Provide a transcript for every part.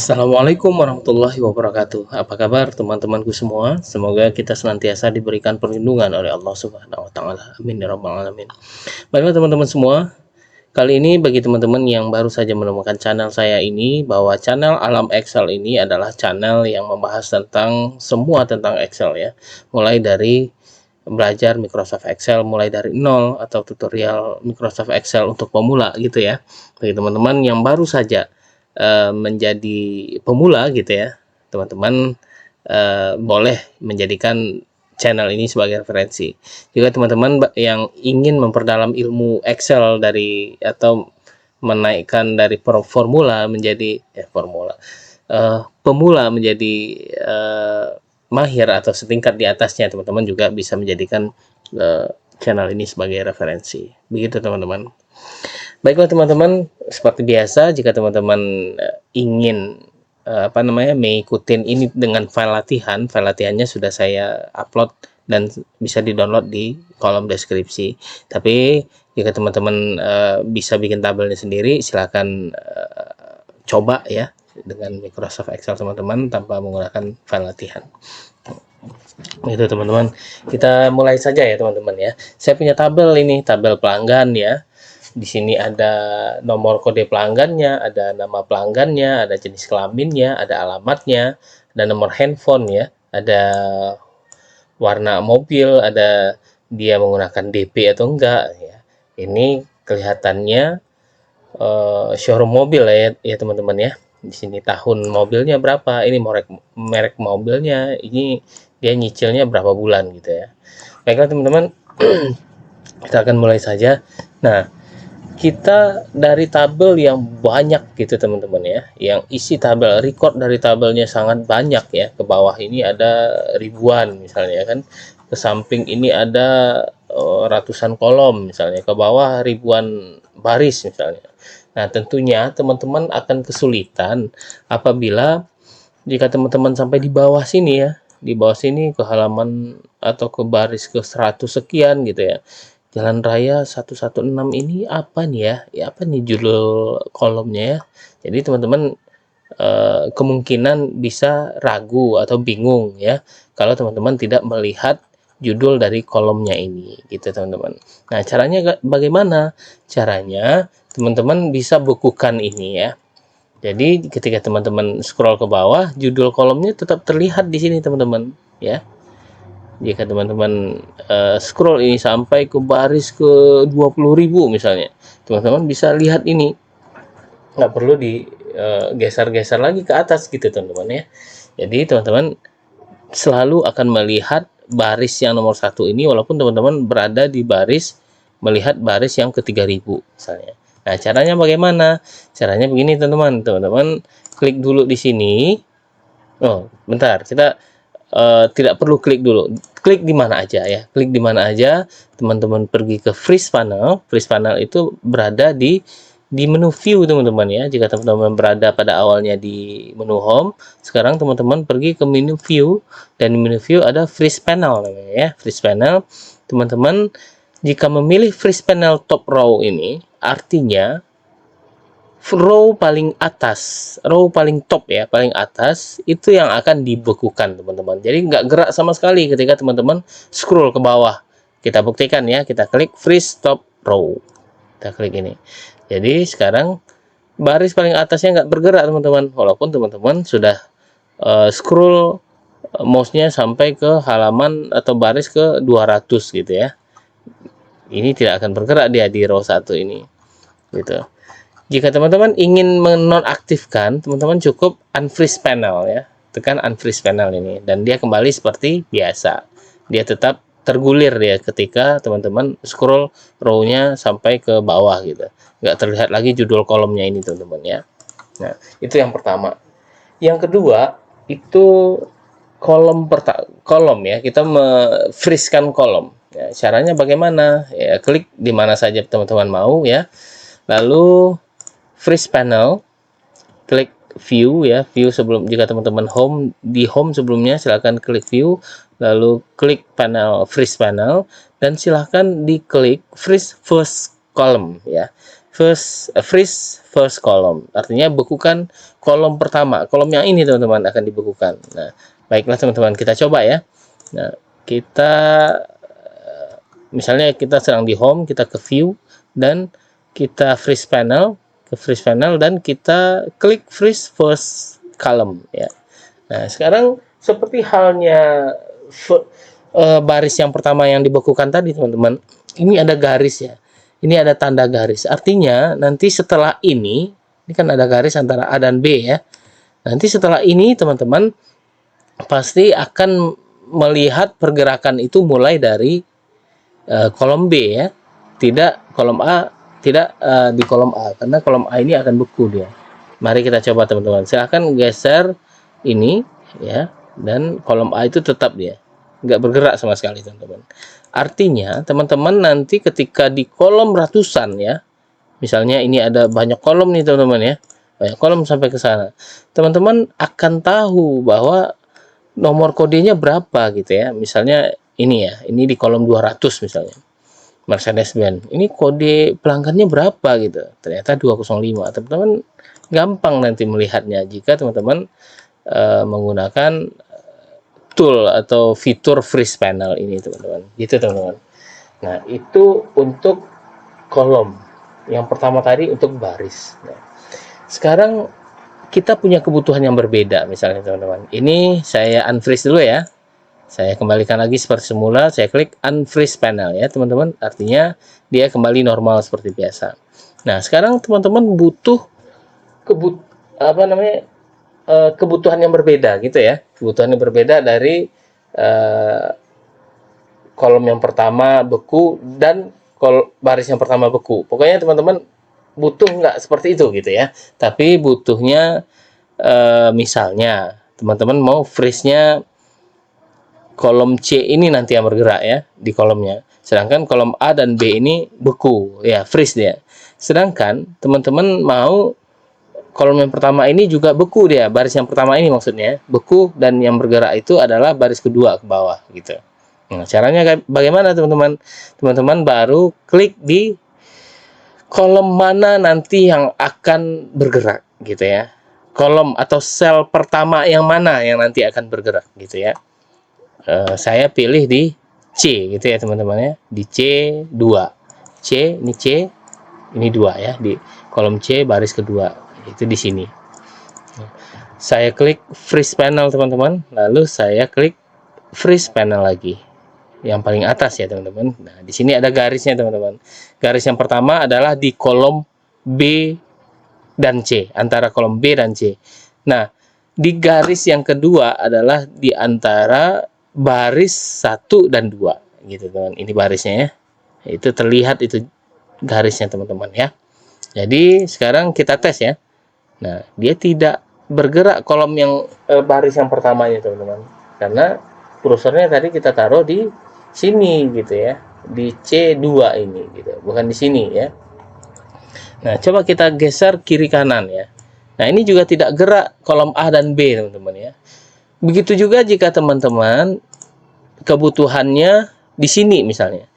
Assalamualaikum warahmatullahi wabarakatuh. Apa kabar teman-temanku semua? Semoga kita senantiasa diberikan perlindungan oleh Allah Subhanahu wa taala. Amin ya rabbal alamin. Baiklah teman-teman semua, kali ini bagi teman-teman yang baru saja menemukan channel saya ini, bahwa channel Alam Excel ini adalah channel yang membahas tentang semua tentang Excel ya. Mulai dari belajar Microsoft Excel mulai dari nol atau tutorial Microsoft Excel untuk pemula gitu ya. Bagi teman-teman yang baru saja menjadi pemula gitu ya, teman-teman boleh menjadikan channel ini sebagai referensi. Juga teman-teman yang ingin memperdalam ilmu Excel dari atau menaikkan dari formula menjadi pemula menjadi mahir atau setingkat di atasnya, teman-teman juga bisa menjadikan channel ini sebagai referensi. Begitu teman-teman. Baiklah teman-teman, seperti biasa jika teman-teman ingin mengikuti ini dengan file latihannya sudah saya upload dan bisa di-download di kolom deskripsi. Tapi jika teman-teman bisa bikin tabelnya sendiri, silakan coba ya dengan Microsoft Excel teman-teman tanpa menggunakan file latihan. Itu teman-teman, kita mulai saja ya teman-teman ya. Saya punya tabel ini, tabel pelanggan ya. Di sini ada nomor kode pelanggannya, ada nama pelanggannya, ada jenis kelaminnya, ada alamatnya, ada nomor handphone ya, ada warna mobil, ada dia menggunakan DP atau enggak ya. Ini kelihatannya showroom mobil ya teman-teman ya. Di sini tahun mobilnya berapa, ini merek mobilnya, ini dia nyicilnya berapa bulan gitu ya. Baiklah teman-teman, kita akan mulai saja. Nah, kita dari tabel yang banyak gitu teman-teman ya, yang isi tabel record dari tabelnya sangat banyak ya. Ke bawah ini ada ribuan misalnya kan, ke samping ini ada ratusan kolom misalnya, ke bawah ribuan baris misalnya. Nah tentunya teman-teman akan kesulitan apabila jika teman-teman sampai di bawah sini ya, di bawah sini ke halaman atau ke baris ke 100 sekian gitu ya. Jalan Raya 116 ini apa nih ya? Ya apa nih judul kolomnya ya? Jadi teman-teman kemungkinan bisa ragu atau bingung ya kalau teman-teman tidak melihat judul dari kolomnya ini gitu teman-teman. Nah caranya bagaimana? Caranya teman-teman bisa bukukan ini ya. Jadi ketika teman-teman scroll ke bawah, judul kolomnya tetap terlihat di sini teman-teman ya. Jika teman-teman scroll ini sampai ke baris ke 20.000 misalnya, teman-teman bisa lihat ini, nggak perlu digeser-geser lagi ke atas gitu teman-teman ya. Jadi teman-teman selalu akan melihat baris yang nomor 1 ini walaupun teman-teman berada di baris melihat baris yang ke 3000 misalnya. Nah caranya bagaimana? Caranya begini teman-teman, teman-teman klik dulu di sini. Oh bentar, kita tidak perlu klik dulu, klik di mana aja ya, klik di mana aja. Teman-teman pergi ke freeze panel. Freeze panel itu berada di menu view teman-teman ya. Jika teman-teman berada pada awalnya di menu home, sekarang teman-teman pergi ke menu view, dan di menu view ada freeze panel namanya ya. Freeze panel, teman-teman jika memilih freeze panel top row ini artinya row paling atas, row paling top ya, paling atas itu yang akan dibekukan teman-teman. Jadi nggak gerak sama sekali ketika teman-teman scroll ke bawah. Kita buktikan ya, kita klik freeze top row, kita klik ini. Jadi sekarang baris paling atasnya nggak bergerak teman-teman, walaupun teman-teman sudah scroll mouse-nya sampai ke halaman atau baris ke 200 gitu ya. Ini tidak akan bergerak dia di row 1 ini gitu. Jika teman-teman ingin menonaktifkan, teman-teman cukup unfreeze panel ya. Tekan unfreeze panel ini dan dia kembali seperti biasa. Dia tetap tergulir ya ketika teman-teman scroll row-nya sampai ke bawah gitu. Nggak terlihat lagi judul kolomnya ini teman-teman ya. Nah, itu yang pertama. Yang kedua, itu kolom ya. Kita freeze-kan kolom. Ya, caranya bagaimana? Ya, klik di mana saja teman-teman mau ya. Lalu freeze panel, klik view ya, view sebelum, jika teman-teman di home sebelumnya silahkan klik view, lalu klik panel freeze panel, dan silahkan diklik freeze first column ya. freeze first column. Artinya bekukan kolom pertama. Kolom yang ini teman-teman akan dibekukan. Nah, baiklah teman-teman, kita coba ya. Nah, kita misalnya kita sedang di home, kita ke view dan kita freeze panel, dan kita klik freeze first column ya. Nah, sekarang seperti halnya baris yang pertama yang dibekukan tadi teman-teman, ini ada garis ya. Ini ada tanda garis. Artinya nanti setelah ini kan ada garis antara A dan B ya. Nanti setelah ini teman-teman pasti akan melihat pergerakan itu mulai dari kolom B ya. Tidak kolom A, tidak di kolom A, karena kolom A ini akan beku dia. Mari kita coba teman-teman. Silahkan geser ini ya, dan kolom A itu tetap dia, nggak bergerak sama sekali teman-teman. Artinya teman-teman nanti ketika di kolom ratusan ya, misalnya ini ada banyak kolom nih teman-teman ya, banyak kolom sampai ke sana, teman-teman akan tahu bahwa nomor kodenya berapa gitu ya. Misalnya ini ya, ini di kolom 200 misalnya Mercedes-Benz, ini kode pelanggannya berapa gitu, ternyata 205. Teman-teman gampang nanti melihatnya jika teman-teman menggunakan tool atau fitur freeze panel ini teman-teman, gitu teman-teman. Nah, itu untuk kolom. Yang pertama tadi untuk baris. Nah, sekarang kita punya kebutuhan yang berbeda misalnya teman-teman. Ini saya unfreeze dulu ya. Saya kembalikan lagi seperti semula, saya klik unfreeze panel ya teman-teman. Artinya dia kembali normal seperti biasa. Nah, sekarang teman-teman butuh kebutuhan yang berbeda gitu ya. Kebutuhan yang berbeda dari kolom yang pertama beku dan baris yang pertama beku. Pokoknya teman-teman butuh nggak seperti itu gitu ya. Tapi butuhnya misalnya teman-teman mau freeze-nya kolom C ini nanti yang bergerak ya di kolomnya. Sedangkan kolom A dan B ini beku ya, freeze dia. Sedangkan teman-teman mau kolom yang pertama ini juga beku dia, baris yang pertama ini maksudnya beku, dan yang bergerak itu adalah baris kedua ke bawah gitu. Nah, caranya bagaimana teman-teman? Teman-teman baru klik di kolom mana nanti yang akan bergerak gitu ya. Kolom atau sel pertama yang mana yang nanti akan bergerak gitu ya. Saya pilih di C gitu ya teman-teman ya, di C2. C, ini 2 ya, di kolom C baris kedua. Itu di sini. Saya klik freeze panel teman-teman, lalu saya klik freeze panel lagi yang paling atas ya teman-teman. Nah, di sini ada garisnya teman-teman. Garis yang pertama adalah di kolom B dan C, antara kolom B dan C. Nah, di garis yang kedua adalah di antara baris 1 dan 2 gitu teman. Ini barisnya ya. Itu terlihat itu garisnya teman-teman ya. Jadi sekarang kita tes ya. Nah, dia tidak bergerak kolom yang baris yang pertamanya teman-teman, karena kursornya tadi kita taruh di sini gitu ya, di C2 ini gitu, bukan di sini ya. Nah, coba kita geser kiri kanan ya. Nah, ini juga tidak gerak kolom A dan B teman-teman ya. Begitu juga jika teman-teman kebutuhannya di sini misalnya,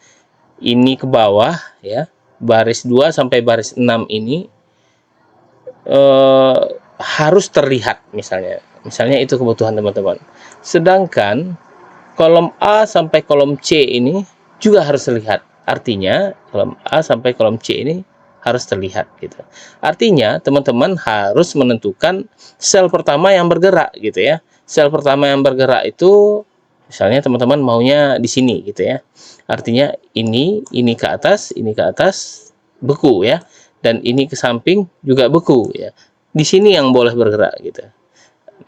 ini ke bawah ya, baris 2 sampai baris 6 ini harus terlihat misalnya itu kebutuhan teman-teman. Sedangkan kolom A sampai kolom C ini juga harus terlihat. Artinya kolom A sampai kolom C ini harus terlihat gitu. Artinya teman-teman harus menentukan sel pertama yang bergerak gitu ya. Sel pertama yang bergerak itu misalnya teman-teman maunya di sini gitu ya. Artinya ini ke atas beku ya, dan ini ke samping juga beku ya. Di sini yang boleh bergerak gitu.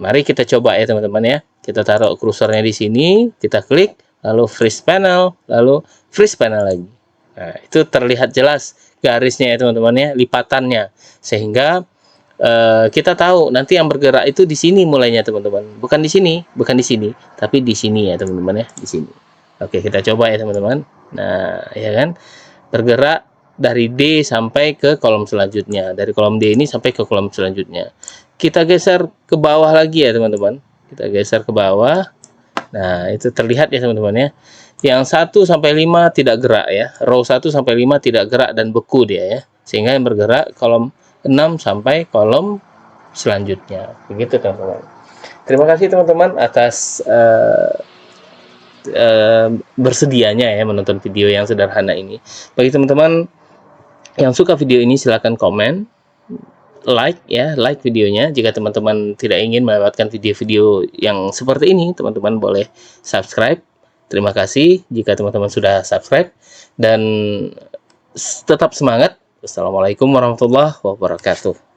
Mari kita coba ya teman-teman ya. Kita taruh kursornya di sini, kita klik, lalu freeze panel, lalu freeze panel lagi. Nah, itu terlihat jelas garisnya ya teman-teman ya, lipatannya, sehingga kita tahu nanti yang bergerak itu di sini mulainya teman-teman, bukan di sini, tapi di sini ya teman-teman ya, di sini. Oke, kita coba ya teman-teman. Nah, ya kan, bergerak dari D sampai ke kolom selanjutnya, dari kolom D ini sampai ke kolom selanjutnya. Kita geser ke bawah lagi ya teman-teman, kita geser ke bawah. Nah, itu terlihat ya teman-teman ya. Yang 1 sampai 5 tidak gerak ya, row 1 sampai 5 tidak gerak dan beku dia ya. sehingga yang bergerak kolom 6 sampai kolom selanjutnya. Begitu teman-teman. Terima kasih teman-teman atas bersedianya ya menonton video yang sederhana ini. Bagi teman-teman yang suka video ini, silahkan komen, like videonya. Jika teman-teman tidak ingin melewatkan video-video yang seperti ini, teman-teman boleh subscribe. Terima kasih jika teman-teman sudah subscribe, dan tetap semangat. Assalamualaikum warahmatullahi wabarakatuh.